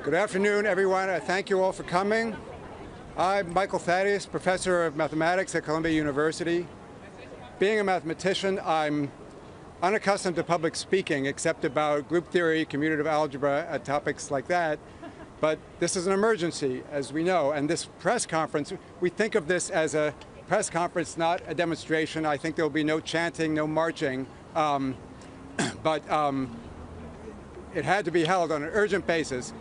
Good afternoon, everyone. Thank you all for coming. I'm Michael Thaddeus, professor of mathematics at Columbia University. Being a mathematician, I'm unaccustomed to public speaking, except about group theory, commutative algebra, topics like that. But this is an emergency, as we know, and this press conference, we think of this as a press conference, not a demonstration. I think there will be no chanting, no marching, but it had to be held on an urgent basis.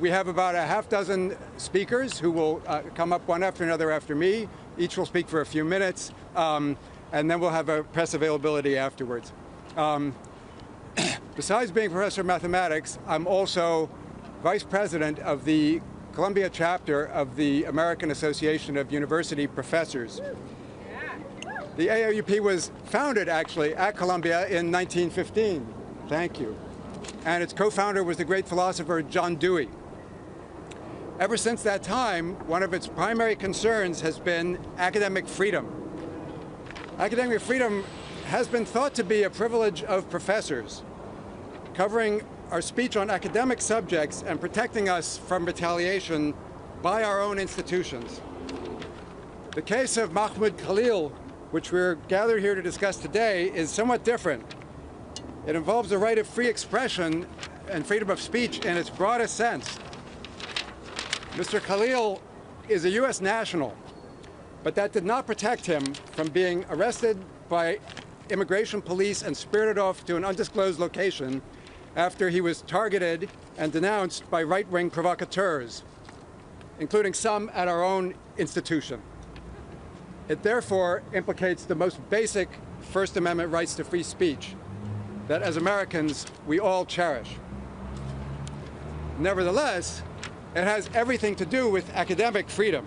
We have about a half dozen speakers who will come up one after another after me. Each will speak for a few minutes, and then we'll have a press availability afterwards. Besides being professor of mathematics, I'm also vice president of the Columbia chapter of the American Association of University Professors. The AAUP was founded, actually, at Columbia in 1915. Thank you. And its co-founder was the great philosopher John Dewey. Ever since that time, one of its primary concerns has been academic freedom. Academic freedom has been thought to be a privilege of professors, covering our speech on academic subjects and protecting us from retaliation by our own institutions. The case of Mahmoud Khalil, which we're gathered here to discuss today, is somewhat different. It involves the right of free expression and freedom of speech in its broadest sense. Mr. Khalil is a U.S. national, but that did not protect him from being arrested by immigration police and spirited off to an undisclosed location after he was targeted and denounced by right-wing provocateurs, including some at our own institution. It therefore implicates the most basic First Amendment rights to free speech that, as Americans, we all cherish. Nevertheless, it has everything to do with academic freedom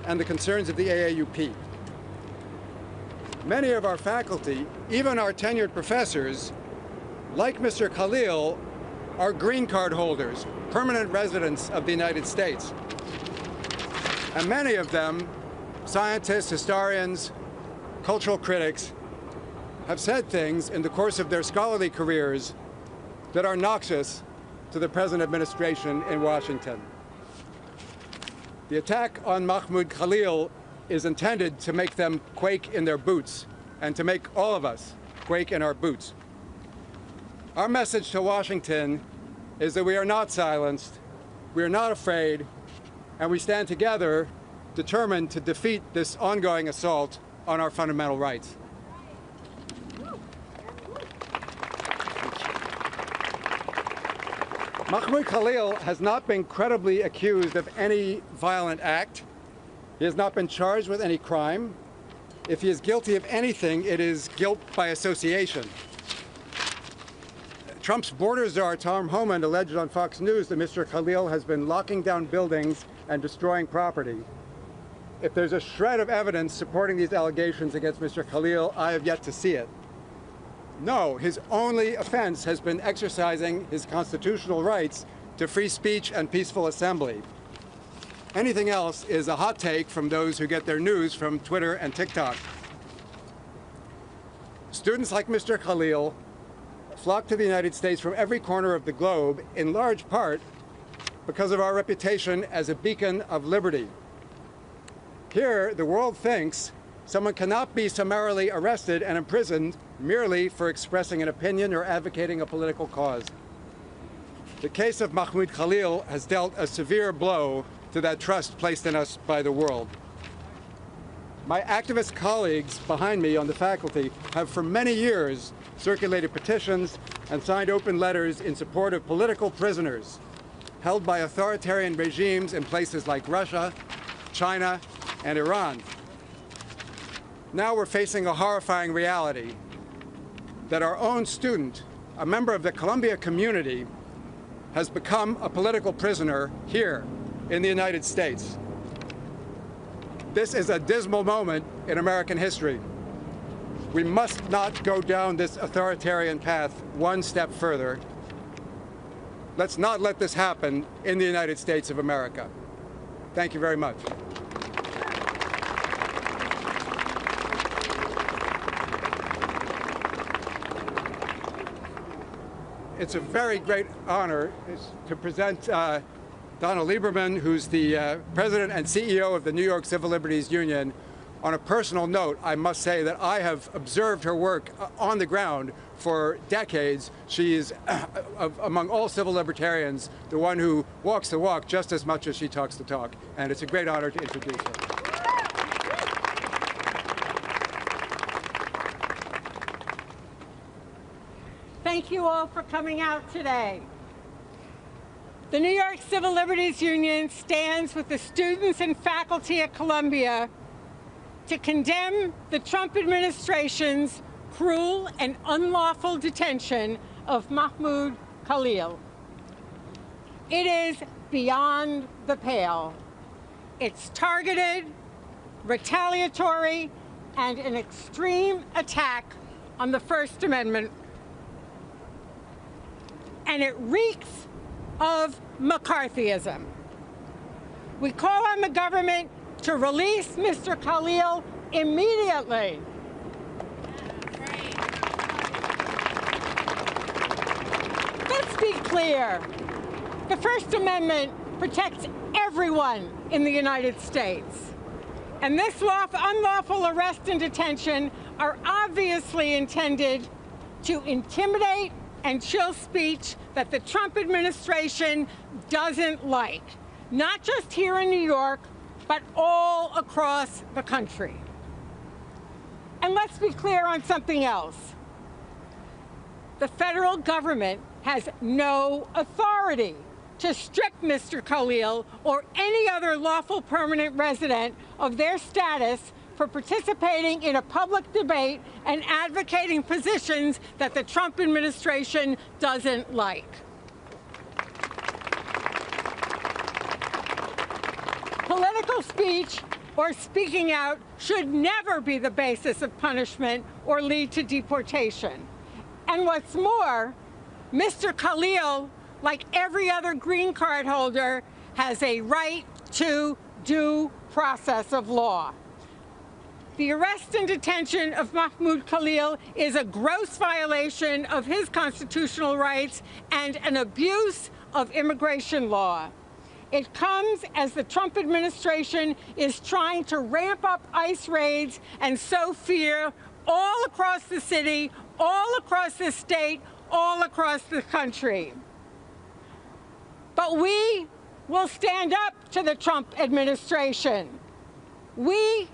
and the concerns of the AAUP. Many of our faculty, even our tenured professors, like Mr. Khalil, are green card holders, permanent residents of the United States. And many of them, scientists, historians, cultural critics, have said things in the course of their scholarly careers that are noxious to the present administration in Washington. The attack on Mahmoud Khalil is intended to make them quake in their boots and to make all of us quake in our boots. Our message to Washington is that we are not silenced, we are not afraid, and we stand together determined to defeat this ongoing assault on our fundamental rights. Mahmoud Khalil has not been credibly accused of any violent act. He has not been charged with any crime. If he is guilty of anything, it is guilt by association. Trump's border czar, Tom Homan, alleged on Fox News that Mr. Khalil has been locking down buildings and destroying property. If there's a shred of evidence supporting these allegations against Mr. Khalil, I have yet to see it. No, his only offense has been exercising his constitutional rights to free speech and peaceful assembly. Anything else is a hot take from those who get their news from Twitter and TikTok. Students like Mr. Khalil flock to the United States from every corner of the globe, in large part because of our reputation as a beacon of liberty. Here, the world thinks someone cannot be summarily arrested and imprisoned merely for expressing an opinion or advocating a political cause. The case of Mahmoud Khalil has dealt a severe blow to that trust placed in us by the world. My activist colleagues behind me on the faculty have for many years circulated petitions and signed open letters in support of political prisoners held by authoritarian regimes in places like Russia, China, and Iran. Now we're facing a horrifying reality that our own student, a member of the Columbia community, has become a political prisoner here in the United States. This is a dismal moment in American history. We must not go down this authoritarian path one step further. Let's not let this happen in the United States of America. Thank you very much. it's a very great honor to present Donald Lieberman, who's the president and CEO of the New York Civil Liberties Union. On a personal note, I must say that I have observed her work on the ground for decades. She is, among all civil libertarians, the one who walks the walk just as much as she talks the talk. And it's a great honor to introduce her. Thank you all for coming out today. The New York Civil Liberties Union stands with the students and faculty at Columbia to condemn the Trump administration's cruel and unlawful detention of Mahmoud Khalil. It is beyond the pale. It's targeted, retaliatory, and an extreme attack on the First Amendment. And it reeks of McCarthyism. We call on the government to release Mr. Khalil immediately. Let's be clear. The First Amendment protects everyone in the United States. And this unlawful arrest and detention are obviously intended to intimidate and chill speech that the Trump administration doesn't like, not just here in New York, but all across the country. And let's be clear on something else. The federal government has no authority to strip Mr. Khalil or any other lawful permanent resident of their status for participating in a public debate and advocating positions that the Trump administration doesn't like. Political speech or speaking out should never be the basis of punishment or lead to deportation. And what's more, Mr. Khalil, like every other green card holder, has a right to due process of law. The arrest and detention of Mahmoud Khalil is a gross violation of his constitutional rights and an abuse of immigration law. It comes as the Trump administration is trying to ramp up ICE raids and sow fear all across the city, all across the state, all across the country. But we will stand up to the Trump administration. We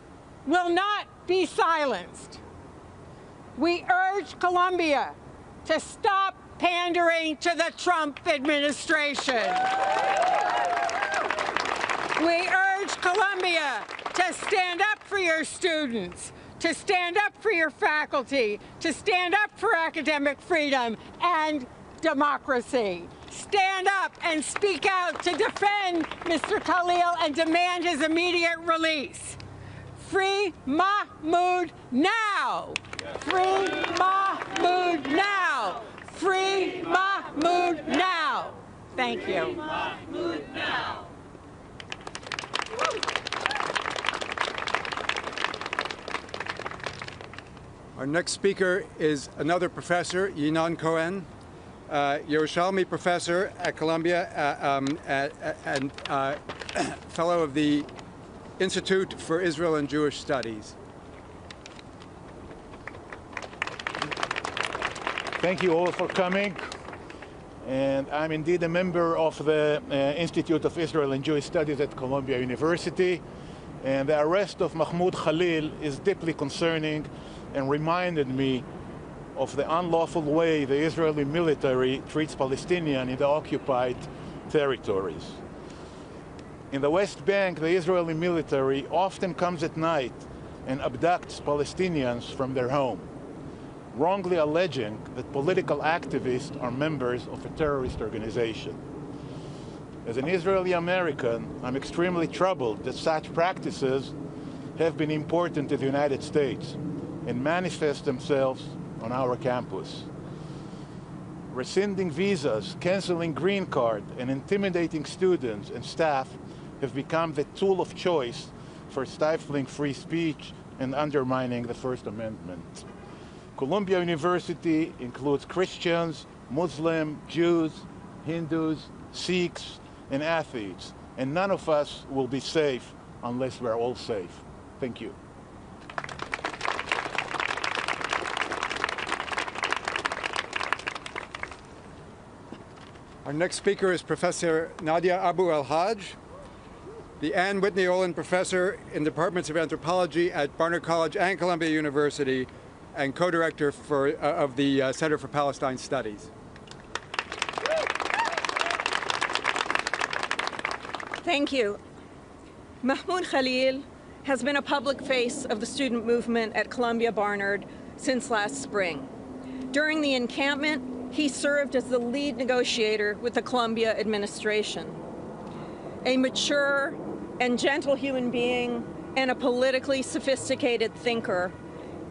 will not be silenced. We urge Columbia to stop pandering to the Trump administration. We urge Columbia to stand up for your students, to stand up for your faculty, to stand up for academic freedom and democracy. Stand up and speak out to defend Mr. Khalil and demand his immediate release. Free Mahmoud now! Free Mahmoud now! Free Mahmoud now! Thank you. Free Mahmoud now! Our next speaker is another professor, Yinan Cohen, Yerushalmi professor at Columbia and fellow of the Institute for Israel and Jewish Studies. Thank you all for coming. And I'm indeed a member of the Institute of Israel and Jewish Studies at Columbia University. And the arrest of Mahmoud Khalil is deeply concerning and reminded me of the unlawful way the Israeli military treats Palestinians in the occupied territories. In the West Bank, the Israeli military often comes at night and abducts Palestinians from their home, wrongly alleging that political activists are members of a terrorist organization. As an Israeli American, I'm extremely troubled that such practices have been imported to the United States and manifest themselves on our campus. Rescinding visas, canceling green card, and intimidating students and staff have become the tool of choice for stifling free speech and undermining the First Amendment. Columbia University includes Christians, Muslim, Jews, Hindus, Sikhs, and athletes. And none of us will be safe unless we're all safe. Thank you. Our next speaker is Professor Nadia Abu El-Haj, the Ann Whitney Olin Professor in the Departments of Anthropology at Barnard College and Columbia University, and co-director of the Center for Palestine Studies. Thank you. Mahmoud Khalil has been a public face of the student movement at Columbia Barnard since last spring. During the encampment, he served as the lead negotiator with the Columbia administration. A mature and gentle human being and a politically sophisticated thinker,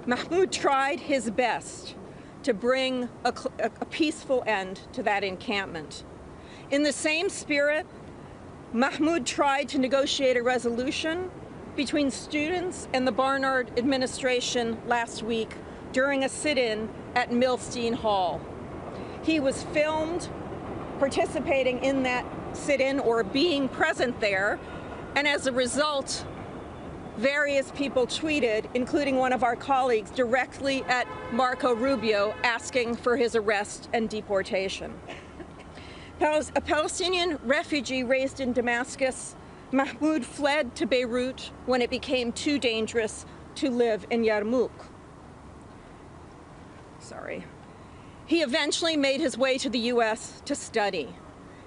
Mahmoud tried his best to bring a peaceful end to that encampment. In the same spirit, Mahmoud tried to negotiate a resolution between students and the Barnard administration last week during a sit-in at Milstein Hall. He was filmed participating in that sit-in or being present there, and as a result, various people tweeted, including one of our colleagues, directly at Marco Rubio asking for his arrest and deportation. A Palestinian refugee raised in Damascus, Mahmoud fled to Beirut when it became too dangerous to live in Yarmouk. He eventually made his way to the U.S. to study.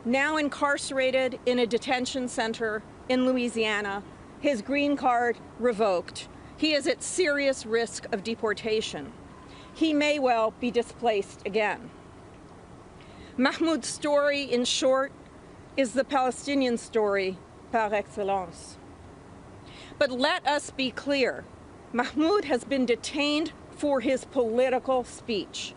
Now incarcerated in a detention center in Louisiana, his green card revoked. He is at serious risk of deportation. He may well be displaced again. Mahmoud's story, in short, is the Palestinian story par excellence. But let us be clear, Mahmoud has been detained for his political speech.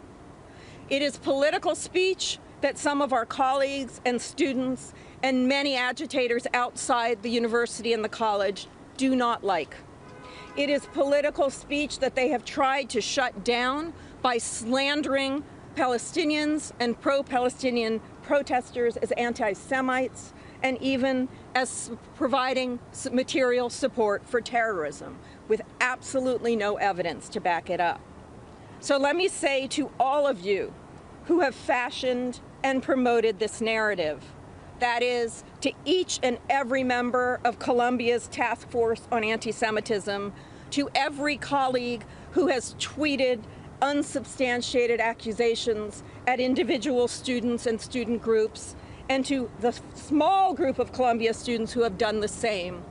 It is political speech that some of our colleagues and students and many agitators outside the university and the college do not like. It is political speech that they have tried to shut down by slandering Palestinians and pro-Palestinian protesters as anti-Semites and even as providing material support for terrorism with absolutely no evidence to back it up. So let me say to all of you who have fashioned and promoted this narrative, that is, to each and every member of Columbia's Task Force on Anti-Semitism, to every colleague who has tweeted unsubstantiated accusations at individual students and student groups, and to the small group of Columbia students who have done the same,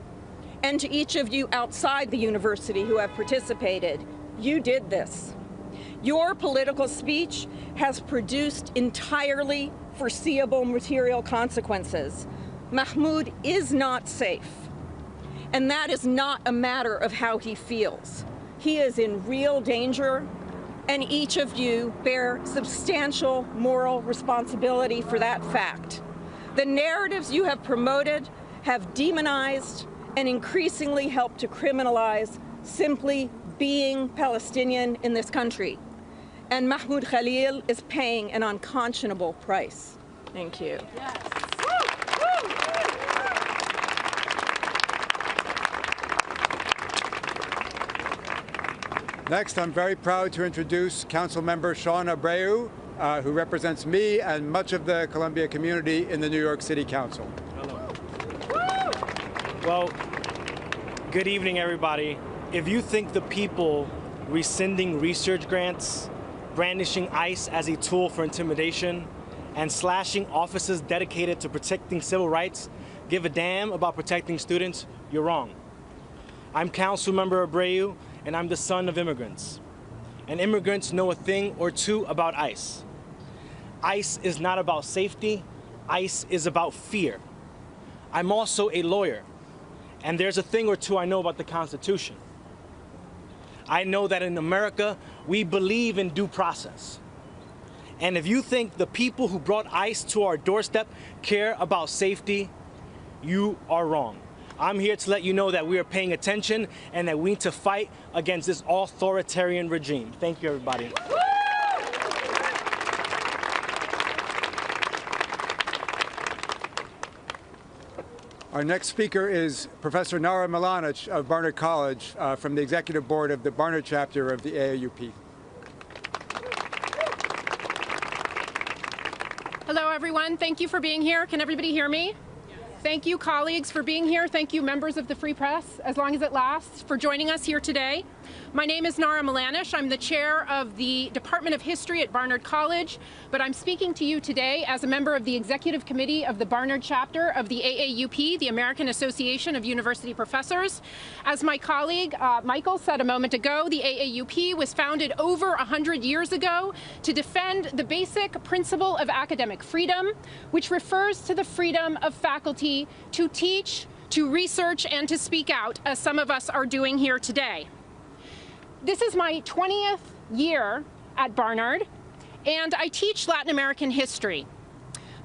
and to each of you outside the university who have participated, you did this. Your political speech has produced entirely foreseeable material consequences. Mahmoud is not safe, and that is not a matter of how he feels. He is in real danger, and each of you bear substantial moral responsibility for that fact. The narratives you have promoted have demonized and increasingly helped to criminalize simply being Palestinian in this country. And Mahmoud Khalil is paying an unconscionable price. Thank you. Yes. Next, I'm very proud to introduce Councilmember Sean Abreu, who represents me and much of the Columbia community in the New York City Council. Hello. Well, good evening, everybody. If you think the people rescinding research grants, brandishing ICE as a tool for intimidation, and slashing offices dedicated to protecting civil rights give a damn about protecting students, you're wrong. I'm Councilmember Abreu, and I'm the son of immigrants. And immigrants know a thing or two about ICE. ICE is not about safety, ICE is about fear. I'm also a lawyer, and there's a thing or two I know about the Constitution. I know that in America, we believe in due process. And if you think the people who brought ICE to our doorstep care about safety, you are wrong. I'm here to let you know that we are paying attention and that we need to fight against this authoritarian regime. Thank you, everybody. Our next speaker is Professor Nara Milanic of Barnard College from the Executive Board of the Barnard chapter of the AAUP. Hello, everyone. Thank you for being here. Can everybody hear me? Thank you, colleagues, for being here. Thank you, members of the Free Press, as long as it lasts, for joining us here today. My name is Nara Milanic. I'm the chair of the Department of History at Barnard College, but I'm speaking to you today as a member of the Executive Committee of the Barnard chapter of the AAUP, the American Association of University Professors. As my colleague Michael said a moment ago, the AAUP was founded over 100 years ago to defend the basic principle of academic freedom, which refers to the freedom of faculty to teach, to research, and to speak out, as some of us are doing here today. This is my 20th year at Barnard, and I teach Latin American history.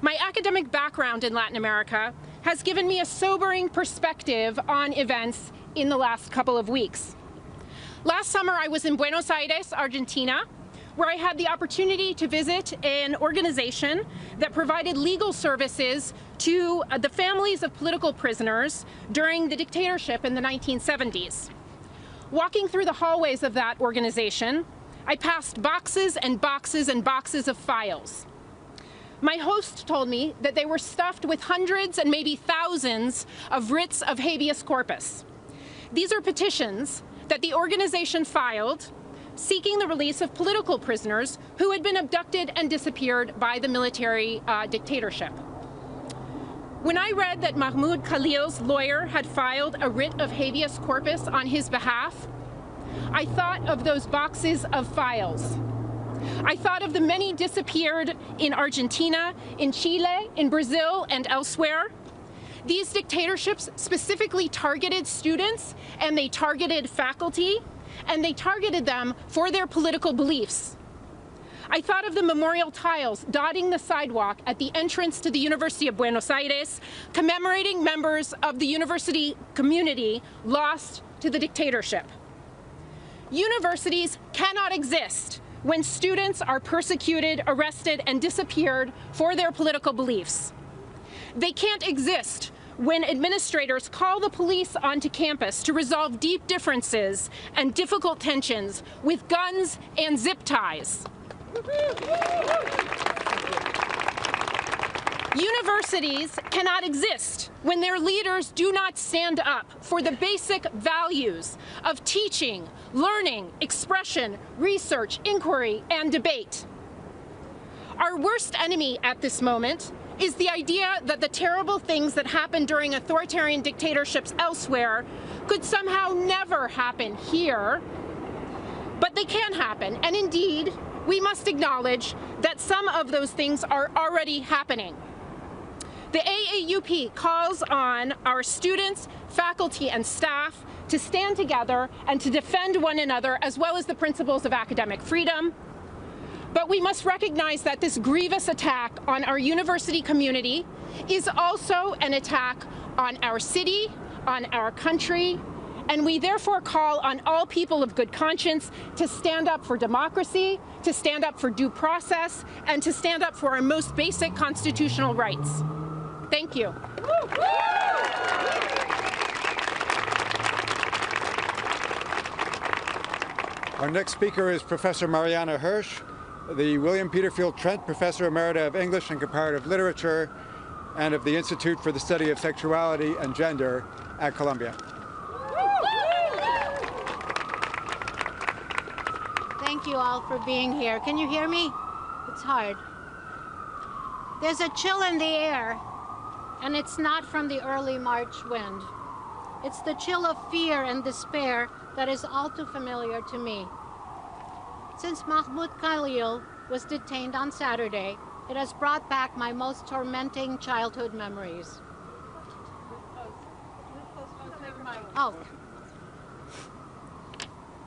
My academic background in Latin America has given me a sobering perspective on events in the last couple of weeks. Last summer, I was in Buenos Aires, Argentina, where I had the opportunity to visit an organization that provided legal services to the families of political prisoners during the dictatorship in the 1970s. Walking through the hallways of that organization, I passed boxes and boxes and boxes of files. My host told me that they were stuffed with hundreds and maybe thousands of writs of habeas corpus. These are petitions that the organization filed seeking the release of political prisoners who had been abducted and disappeared by the military dictatorship. When I read that Mahmoud Khalil's lawyer had filed a writ of habeas corpus on his behalf, I thought of those boxes of files. I thought of the many disappeared in Argentina, in Chile, in Brazil, and elsewhere. These dictatorships specifically targeted students, and they targeted faculty, and they targeted them for their political beliefs. I thought of the memorial tiles dotting the sidewalk at the entrance to the University of Buenos Aires, commemorating members of the university community lost to the dictatorship. Universities cannot exist when students are persecuted, arrested, and disappeared for their political beliefs. They can't exist when administrators call the police onto campus to resolve deep differences and difficult tensions with guns and zip ties. Universities cannot exist when their leaders do not stand up for the basic values of teaching, learning, expression, research, inquiry, and debate. Our worst enemy at this moment is the idea that the terrible things that happen during authoritarian dictatorships elsewhere could somehow never happen here. But they can happen, and indeed, we must acknowledge that some of those things are already happening. The AAUP calls on our students, faculty, and staff to stand together and to defend one another, as well as the principles of academic freedom. But we must recognize that this grievous attack on our university community is also an attack on our city, on our country, and we therefore call on all people of good conscience to stand up for democracy, to stand up for due process, and to stand up for our most basic constitutional rights. Thank you. Our next speaker is Professor Mariana Hirsch, the William Peterfield Trent Professor Emerita of English and Comparative Literature and of the Institute for the Study of Sexuality and Gender at Columbia. Thank you all for being here. Can you hear me? It's hard. There's a chill in the air, and it's not from the early March wind. It's the chill of fear and despair that is all too familiar to me. Since Mahmoud Khalil was detained on Saturday, it has brought back my most tormenting childhood memories.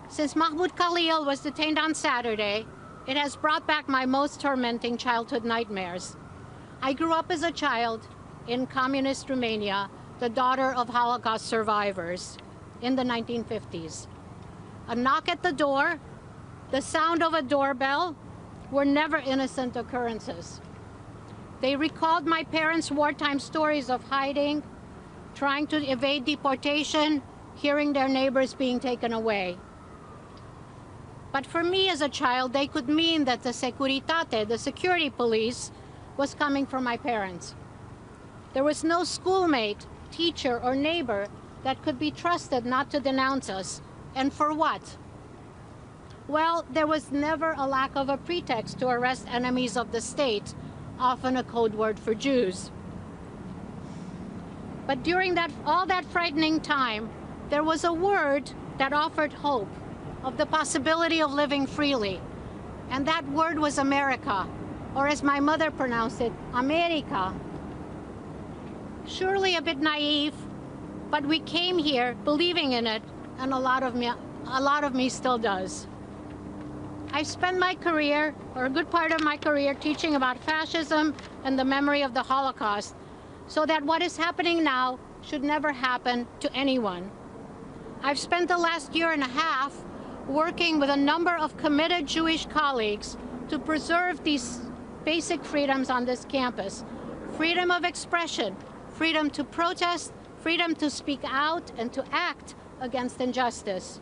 Since Mahmoud Khalil was detained on Saturday, it has brought back my most tormenting childhood nightmares. I grew up as a child in communist Romania, the daughter of Holocaust survivors in the 1950s. A knock at the door, the sound of a doorbell were never innocent occurrences. They recalled my parents' wartime stories of hiding, trying to evade deportation, hearing their neighbors being taken away. But for me as a child, they could mean that the Securitate, the security police, was coming from my parents. There was no schoolmate, teacher, or neighbor that could be trusted not to denounce us. And for what? Well, there was never a lack of a pretext to arrest enemies of the state, often a code word for Jews. But during all that frightening time, there was a word that offered hope of the possibility of living freely. And that word was America, or as my mother pronounced it, America. Surely a bit naive, but we came here believing in it, and a lot of me still does. I've spent my career, or a good part of my career, teaching about fascism and the memory of the Holocaust, so that what is happening now should never happen to anyone. I've spent the last year and a half working with a number of committed Jewish colleagues to preserve these basic freedoms on this campus. Freedom of expression, freedom to protest, freedom to speak out and to act against injustice.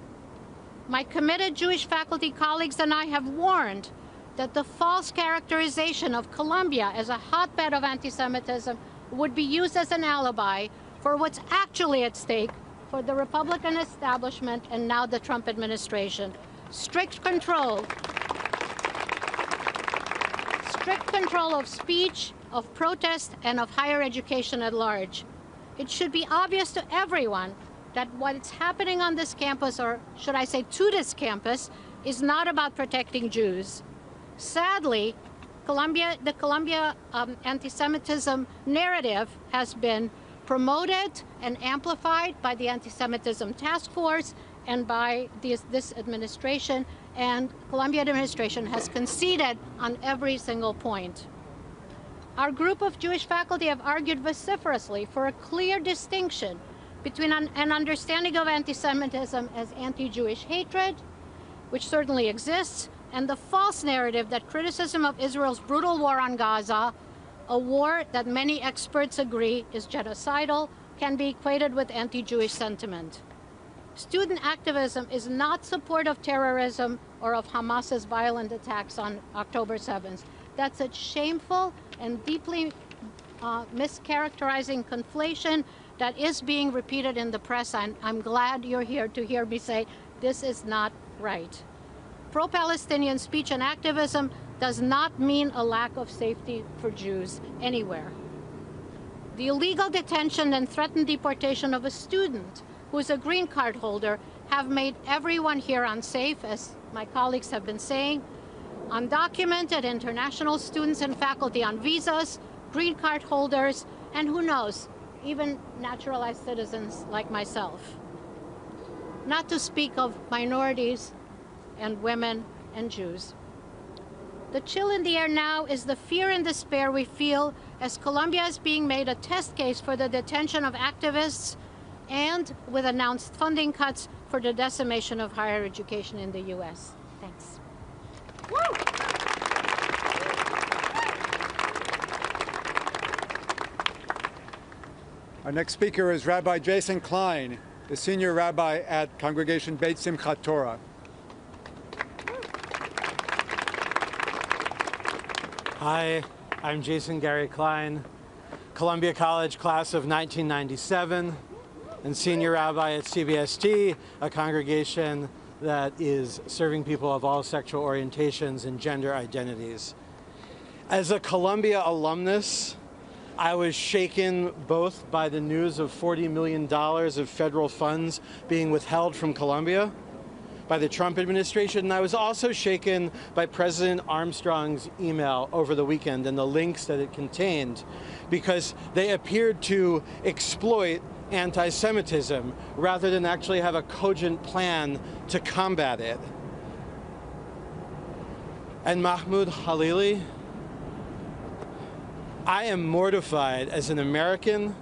My committed Jewish faculty colleagues and I have warned that the false characterization of Columbia as a hotbed of anti-Semitism would be used as an alibi for what's actually at stake for the Republican establishment and now the Trump administration. Strict control of speech, of protest, and of higher education at large. It should be obvious to everyone that what's happening on this campus, or should I say to this campus, is not about protecting Jews. Sadly, the Columbia anti-Semitism narrative has been promoted and amplified by the Anti-Semitism Task Force and by this administration, and Columbia administration has conceded on every single point. Our group of Jewish faculty have argued vociferously for a clear distinction between an understanding of anti-Semitism as anti-Jewish hatred, which certainly exists, and the false narrative that criticism of Israel's brutal war on Gaza, a war that many experts agree is genocidal, can be equated with anti-Jewish sentiment. Student activism is not support of terrorism or of Hamas's violent attacks on October 7th. That's a shameful and deeply mischaracterizing conflation that is being repeated in the press, and I'm glad you're here to hear me say this is not right. Pro-Palestinian speech and activism does not mean a lack of safety for Jews anywhere. The illegal detention and threatened deportation of a student who is a green card holder have made everyone here unsafe, as my colleagues have been saying. Undocumented international students and faculty on visas, green card holders, and who knows, even naturalized citizens like myself. Not to speak of minorities and women and Jews. The chill in the air now is the fear and despair we feel as Columbia is being made a test case for the detention of activists and with announced funding cuts for the decimation of higher education in the U.S. Thanks. Woo! Our next speaker is Rabbi Jason Klein, the senior rabbi at Congregation Beit Simchat Torah. Hi, I'm Jason Gary Klein, Columbia College class of 1997, and senior rabbi at CBST, a congregation that is serving people of all sexual orientations and gender identities. As a Columbia alumnus, I was shaken both by the news of $40 million of federal funds being withheld from Columbia by the Trump administration, and I was also shaken by President Armstrong's email over the weekend and the links that it contained, because they appeared to exploit anti-Semitism rather than actually have a cogent plan to combat it. And Mahmoud Khalil, I am mortified as an American,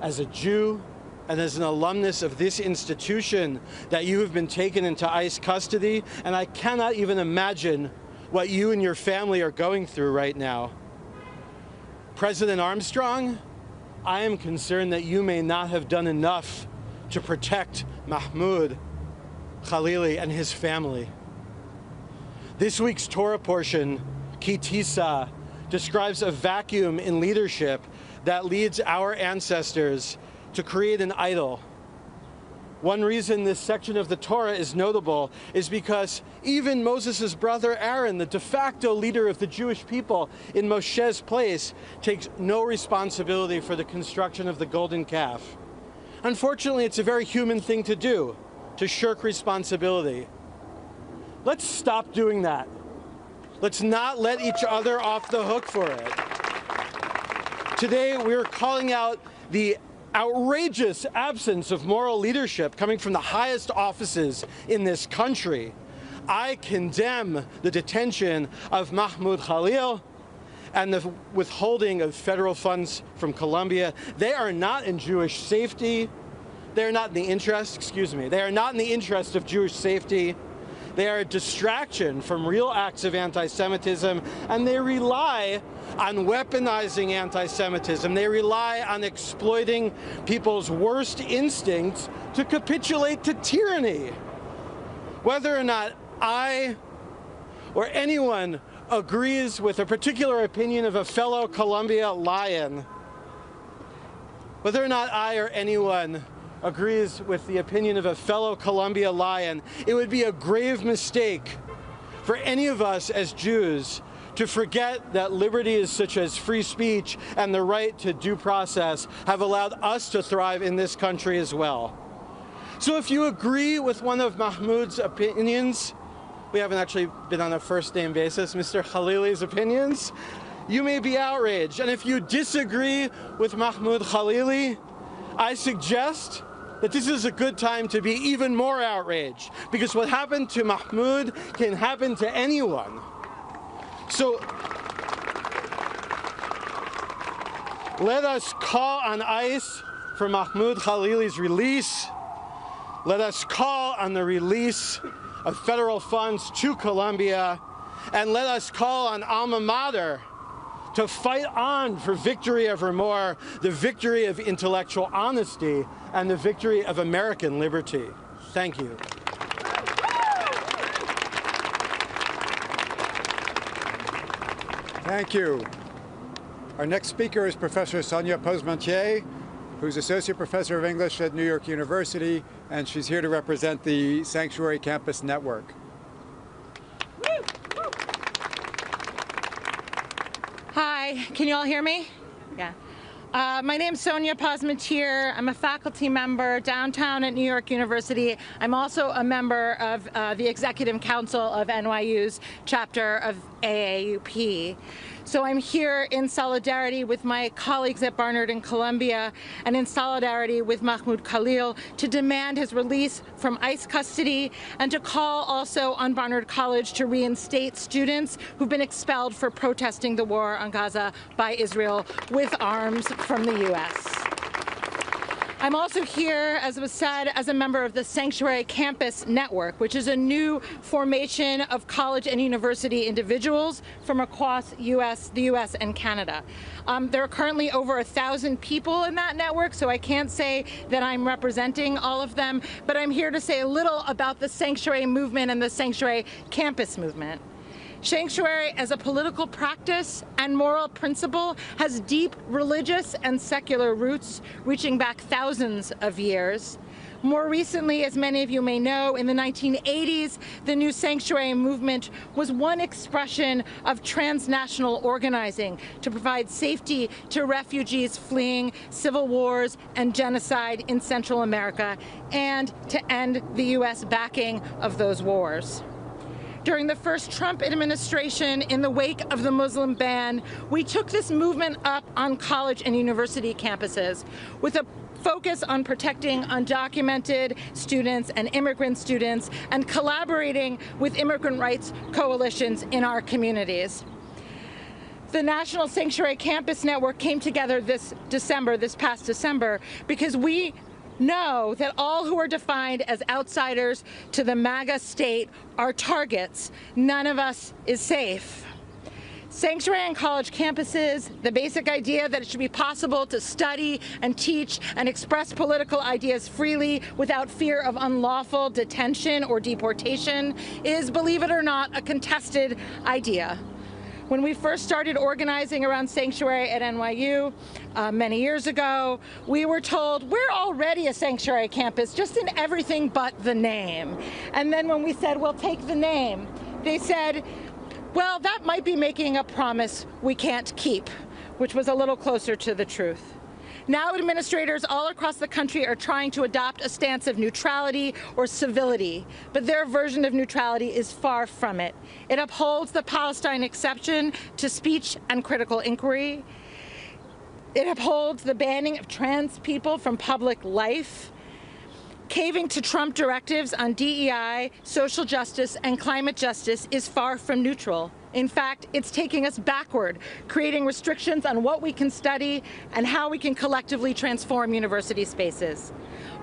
as a Jew, and as an alumnus of this institution that you have been taken into ICE custody, and I cannot even imagine what you and your family are going through right now. President Armstrong, I am concerned that you may not have done enough to protect Mahmoud Khalil and his family. This week's Torah portion, Ki Tisa, describes a vacuum in leadership that leads our ancestors to create an idol. One reason this section of the Torah is notable is because even Moses' brother Aaron, the de facto leader of the Jewish people in Moshe's place, takes no responsibility for the construction of the golden calf. Unfortunately, it's a very human thing to do, to shirk responsibility. Let's stop doing that. Let's not let each other off the hook for it. Today, we're calling out the outrageous absence of moral leadership coming from the highest offices in this country. I condemn the detention of Mahmoud Khalil and the withholding of federal funds from Colombia. They are not in Jewish safety. They are not in the interest, they are not in the interest of Jewish safety. They are a distraction from real acts of anti-Semitism, and they rely on weaponizing anti-Semitism. They rely on exploiting people's worst instincts to capitulate to tyranny. Whether or not I or anyone agrees with a particular opinion of a fellow Columbia lion, whether or not I or anyone agrees with the opinion of a fellow Columbia lion, it would be a grave mistake for any of us as Jews to forget that liberties such as free speech and the right to due process have allowed us to thrive in this country as well. So if you agree with one of Mahmoud's opinions, we haven't actually been on a first-name basis, Mr. Khalil's opinions, you may be outraged. And if you disagree with Mahmoud Khalil, I suggest that this is a good time to be even more outraged, because what happened to Mahmoud can happen to anyone. So let us call on ICE for Mahmoud Khalil's release. Let us call on the release of federal funds to Colombia, and let us call on Alma Mater to fight on for victory evermore, the victory of intellectual honesty and the victory of American liberty. Thank you. Thank you. Our next speaker is Professor Sonia Posmentier, who's Associate Professor of English at New York University, and she's here to represent the Sanctuary Campus Network. Hi, can you all hear me? Yeah. My name's Sonia Posmentier. I'm a faculty member downtown at New York University. I'm also a member of the Executive Council of NYU's chapter of AAUP. So I'm here in solidarity with my colleagues at Barnard and Columbia, and in solidarity with Mahmoud Khalil to demand his release from ICE custody, and to call also on Barnard College to reinstate students who've been expelled for protesting the war on Gaza by Israel with arms from the U.S. I'm also here, as was said, as a member of the Sanctuary Campus Network, which is a new formation of college and university individuals from across the U.S. and Canada. There are currently over 1,000 people in that network, so I can't say that I'm representing all of them, but I'm here to say a little about the Sanctuary movement and the Sanctuary Campus movement. Sanctuary as a political practice and moral principle has deep religious and secular roots reaching back thousands of years. More recently, as many of you may know, in the 1980s, the new Sanctuary movement was one expression of transnational organizing to provide safety to refugees fleeing civil wars and genocide in Central America, and to end the U.S. backing of those wars. During the first Trump administration, in the wake of the Muslim ban, we took this movement up on college and university campuses with a focus on protecting undocumented students and immigrant students and collaborating with immigrant rights coalitions in our communities. The National Sanctuary Campus Network came together this past December, because we know that all who are defined as outsiders to the MAGA state are targets. None of us is safe. Sanctuary on college campuses, the basic idea that it should be possible to study and teach and express political ideas freely without fear of unlawful detention or deportation is, believe it or not, a contested idea. When we first started organizing around Sanctuary at NYU many years ago, we were told we're already a Sanctuary campus, just in everything but the name. And then when we said, well, take the name, they said, well, that might be making a promise we can't keep, which was a little closer to the truth. Now administrators all across the country are trying to adopt a stance of neutrality or civility, but their version of neutrality is far from it. It upholds the Palestine exception to speech and critical inquiry. It upholds the banning of trans people from public life. Caving to Trump directives on DEI, social justice, and climate justice is far from neutral. In fact, it's taking us backward, creating restrictions on what we can study and how we can collectively transform university spaces.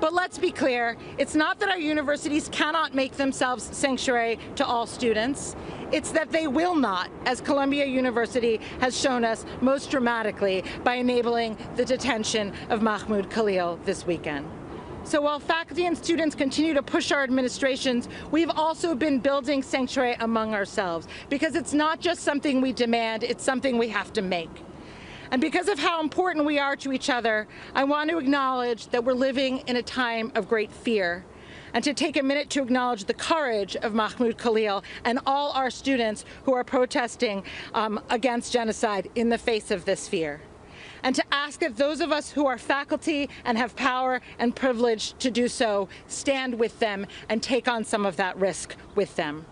But let's be clear, it's not that our universities cannot make themselves sanctuary to all students. It's that they will not, as Columbia University has shown us most dramatically by enabling the detention of Mahmoud Khalil this weekend. So while faculty and students continue to push our administrations, we've also been building sanctuary among ourselves, because it's not just something we demand, it's something we have to make. And because of how important we are to each other, I want to acknowledge that we're living in a time of great fear, and to take a minute to acknowledge the courage of Mahmoud Khalil and all our students who are protesting against genocide in the face of this fear. And to ask that those of us who are faculty and have power and privilege to do so stand with them and take on some of that risk with them.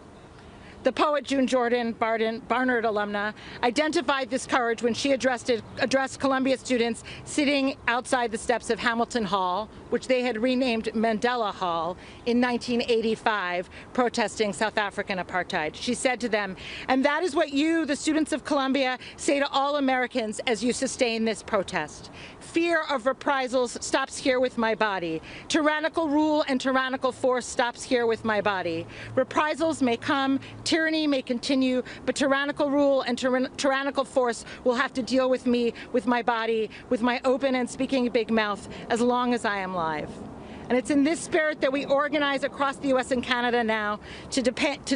The poet June Jordan, Barnard alumna, identified this courage when she addressed Columbia students sitting outside the steps of Hamilton Hall, which they had renamed Mandela Hall, in 1985, protesting South African apartheid. She said to them, "And that is what you, the students of Columbia, say to all Americans as you sustain this protest. Fear of reprisals stops here with my body. Tyrannical rule and tyrannical force stops here with my body. Reprisals may come, tyranny may continue, but tyrannical rule and tyrannical force will have to deal with me, with my body, with my open and speaking big mouth, as long as I am alive." And it's in this spirit that we organize across the US and Canada now to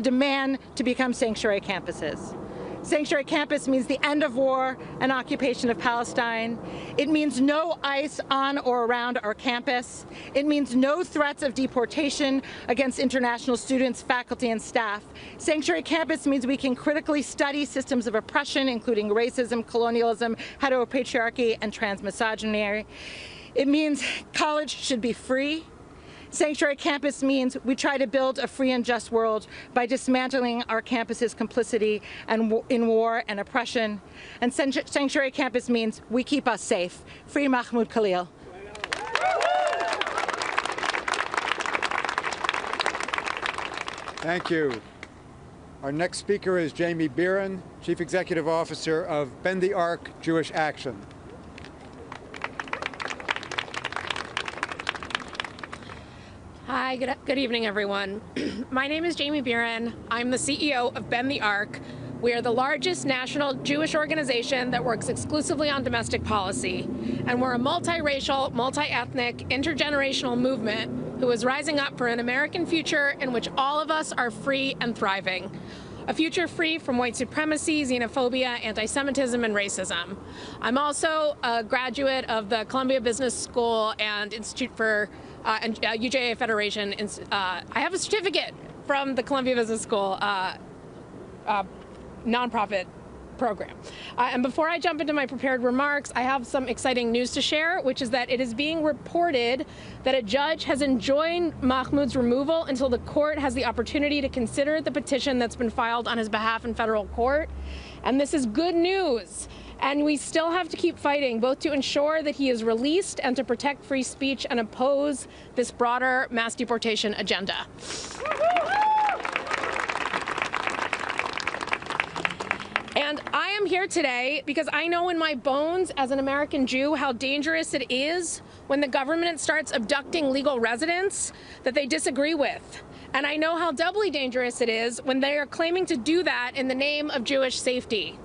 demand to become sanctuary campuses. Sanctuary campus means the end of war and occupation of Palestine. It means no ICE on or around our campus. It means no threats of deportation against international students, faculty, and staff. Sanctuary campus means we can critically study systems of oppression, including racism, colonialism, heteropatriarchy, and transmisogyny. It means college should be free. Sanctuary campus means we try to build a free and just world by dismantling our campus's complicity in war and oppression. And sanctuary campus means we keep us safe. Free Mahmoud Khalil. Thank you. Our next speaker is Jamie Beeren, Chief Executive Officer of Bend the Arc Jewish Action. Hi, good evening, everyone. My name is Jamie Beeren. I'm the CEO of Bend the Arc. We are the largest national Jewish organization that works exclusively on domestic policy. And we're a multiracial, multi-ethnic, intergenerational movement who is rising up for an American future in which all of us are free and thriving. A future free from white supremacy, xenophobia, anti-Semitism, and racism. I'm also a graduate of the Columbia Business School and Institute for and UJA Federation. I have a certificate from the Columbia Business School nonprofit program. And before I jump into my prepared remarks, I have some exciting news to share, which is that it is being reported that a judge has enjoined Mahmoud's removal until the court has the opportunity to consider the petition that's been filed on his behalf in federal court. And this is good news. And we still have to keep fighting, both to ensure that he is released and to protect free speech and oppose this broader mass deportation agenda. And I am here today because I know in my bones as an American Jew how dangerous it is when the government starts abducting legal residents that they disagree with. And I know how doubly dangerous it is when they are claiming to do that in the name of Jewish safety.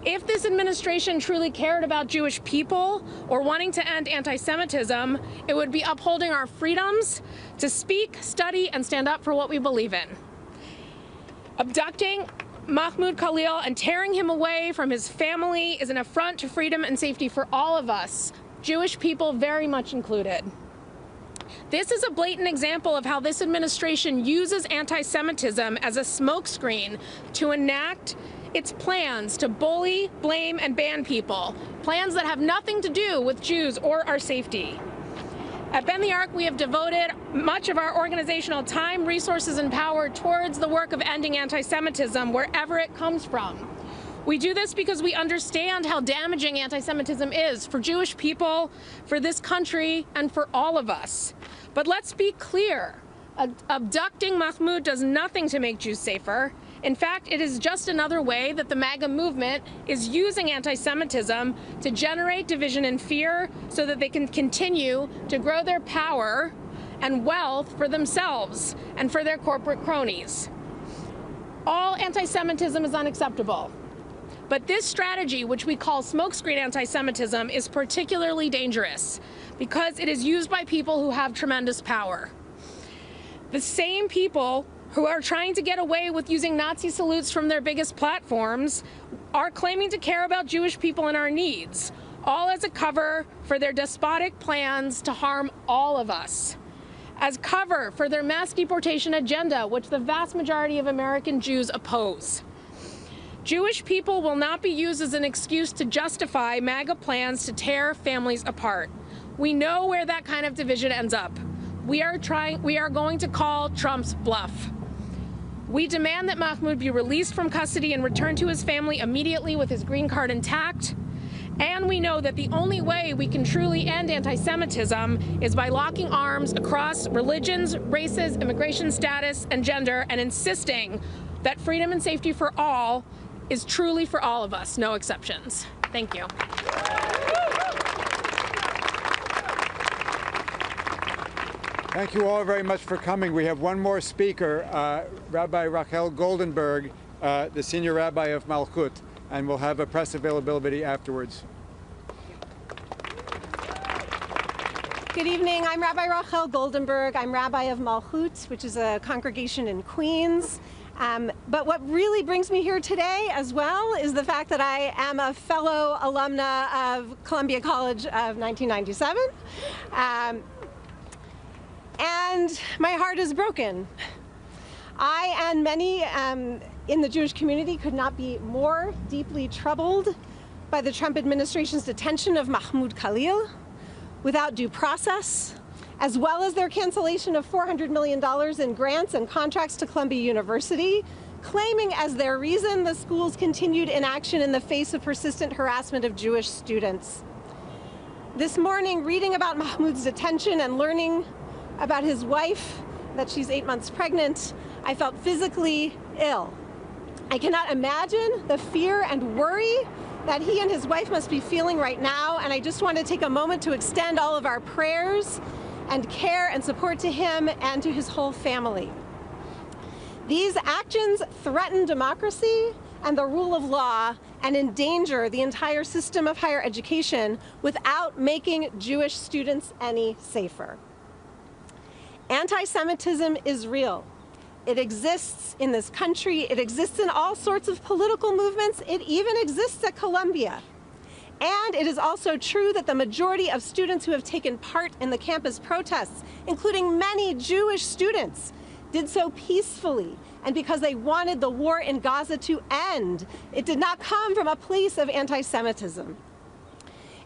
If this administration truly cared about Jewish people or wanting to end anti-Semitism, it would be upholding our freedoms to speak, study, and stand up for what we believe in. Abducting Mahmoud Khalil and tearing him away from his family is an affront to freedom and safety for all of us, Jewish people very much included. This is a blatant example of how this administration uses anti-Semitism as a smokescreen to enact its plans to bully, blame, and ban people, plans that have nothing to do with Jews or our safety. At Bend the Arc, we have devoted much of our organizational time, resources, and power towards the work of ending anti-Semitism wherever it comes from. We do this because we understand how damaging anti-Semitism is for Jewish people, for this country, and for all of us. But let's be clear, abducting Mahmoud does nothing to make Jews safer. In fact, it is just another way that the MAGA movement is using anti-Semitism to generate division and fear so that they can continue to grow their power and wealth for themselves and for their corporate cronies. All anti-Semitism is unacceptable. But this strategy, which we call smokescreen anti-Semitism, is particularly dangerous because it is used by people who have tremendous power. The same people who are trying to get away with using Nazi salutes from their biggest platforms are claiming to care about Jewish people and our needs, all as a cover for their despotic plans to harm all of us, as cover for their mass deportation agenda, which the vast majority of American Jews oppose. Jewish people will not be used as an excuse to justify MAGA plans to tear families apart. We know where that kind of division ends up. We are going to call Trump's bluff. We demand that Mahmoud be released from custody and returned to his family immediately with his green card intact. And we know that the only way we can truly end anti-Semitism is by locking arms across religions, races, immigration status, and gender, and insisting that freedom and safety for all is truly for all of us, no exceptions. Thank you. Thank you all very much for coming. We have one more speaker, Rabbi Rachel Goldenberg, the senior rabbi of Malchut, and we'll have a press availability afterwards. Good evening. I'm Rabbi Rachel Goldenberg. I'm rabbi of Malchut, which is a congregation in Queens. But what really brings me here today as well is the fact that I am a fellow alumna of Columbia College of 1997. And my heart is broken. I and many in the Jewish community could not be more deeply troubled by the Trump administration's detention of Mahmoud Khalil without due process, as well as their cancellation of $400 million in grants and contracts to Columbia University, claiming as their reason the school's continued inaction in the face of persistent harassment of Jewish students. This morning, reading about Mahmoud's detention and learning about his wife, that she's 8 months pregnant, I felt physically ill. I cannot imagine the fear and worry that he and his wife must be feeling right now, and I just want to take a moment to extend all of our prayers and care and support to him and to his whole family. These actions threaten democracy and the rule of law and endanger the entire system of higher education without making Jewish students any safer. Anti-Semitism is real. It exists in this country. It exists in all sorts of political movements. It even exists at Columbia. And it is also true that the majority of students who have taken part in the campus protests, including many Jewish students, did so peacefully and because they wanted the war in Gaza to end. It did not come from a place of anti-Semitism.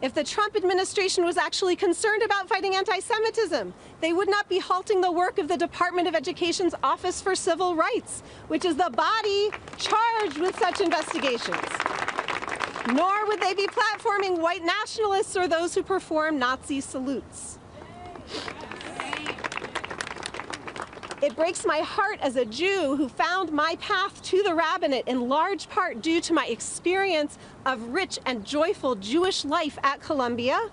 If the Trump administration was actually concerned about fighting anti-Semitism, they would not be halting the work of the Department of Education's Office for Civil Rights, which is the body charged with such investigations. Nor would they be platforming white nationalists or those who perform Nazi salutes. It breaks my heart as a Jew who found my path to the rabbinate in large part due to my experience of rich and joyful Jewish life at Columbia,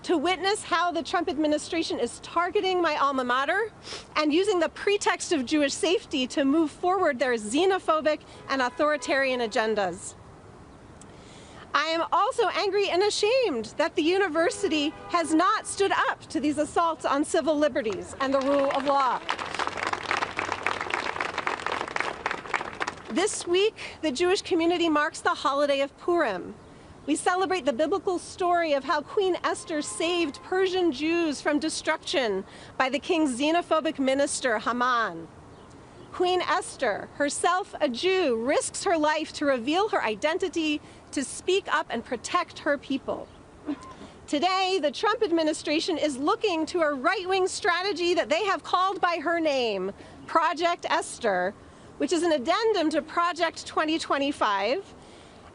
to witness how the Trump administration is targeting my alma mater and using the pretext of Jewish safety to move forward their xenophobic and authoritarian agendas. I am also angry and ashamed that the university has not stood up to these assaults on civil liberties and the rule of law. This week, the Jewish community marks the holiday of Purim. We celebrate the biblical story of how Queen Esther saved Persian Jews from destruction by the king's xenophobic minister, Haman. Queen Esther, herself a Jew, risks her life to reveal her identity, to speak up and protect her people. Today, the Trump administration is looking to a right-wing strategy that they have called by her name, Project Esther, which is an addendum to Project 2025,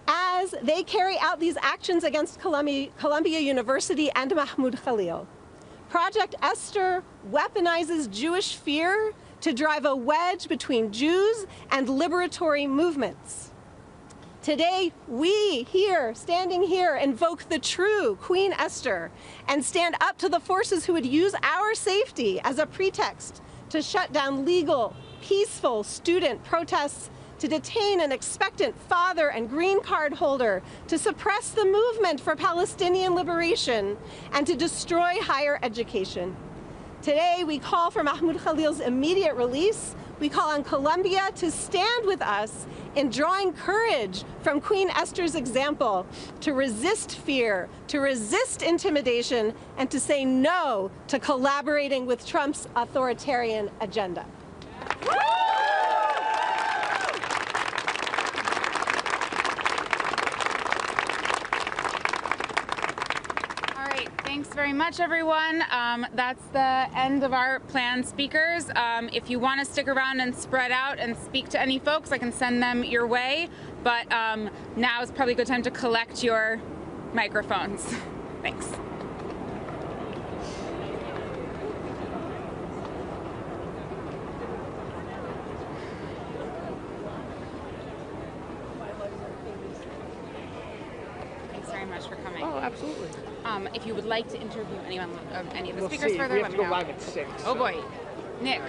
as they carry out these actions against Columbia University and Mahmoud Khalil. Project Esther weaponizes Jewish fear to drive a wedge between Jews and liberatory movements. Today, we here, standing here, invoke the true Queen Esther and stand up to the forces who would use our safety as a pretext to shut down legal, peaceful student protests, to detain an expectant father and green card holder, to suppress the movement for Palestinian liberation, and to destroy higher education. Today, we call for Mahmoud Khalil's immediate release. We call on Columbia to stand with us in drawing courage from Queen Esther's example, to resist fear, to resist intimidation, and to say no to collaborating with Trump's authoritarian agenda. Thanks very much, everyone. That's the end of our planned speakers. If you want to stick around and spread out and speak to any folks, I can send them your way. But now is probably a good time to collect your microphones. Thanks. Thanks very much for coming. Oh, absolutely. If you would like to interview anyone of any of the We'll speakers see. further, We let have me to know. go live at 6. Oh boy. Nick.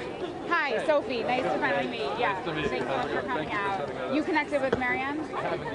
Hi, Hey. Sophie. Nice to finally meet. Yeah. Nice to meet you. Thanks so much for coming out. You connected with Marianne? I haven't yet.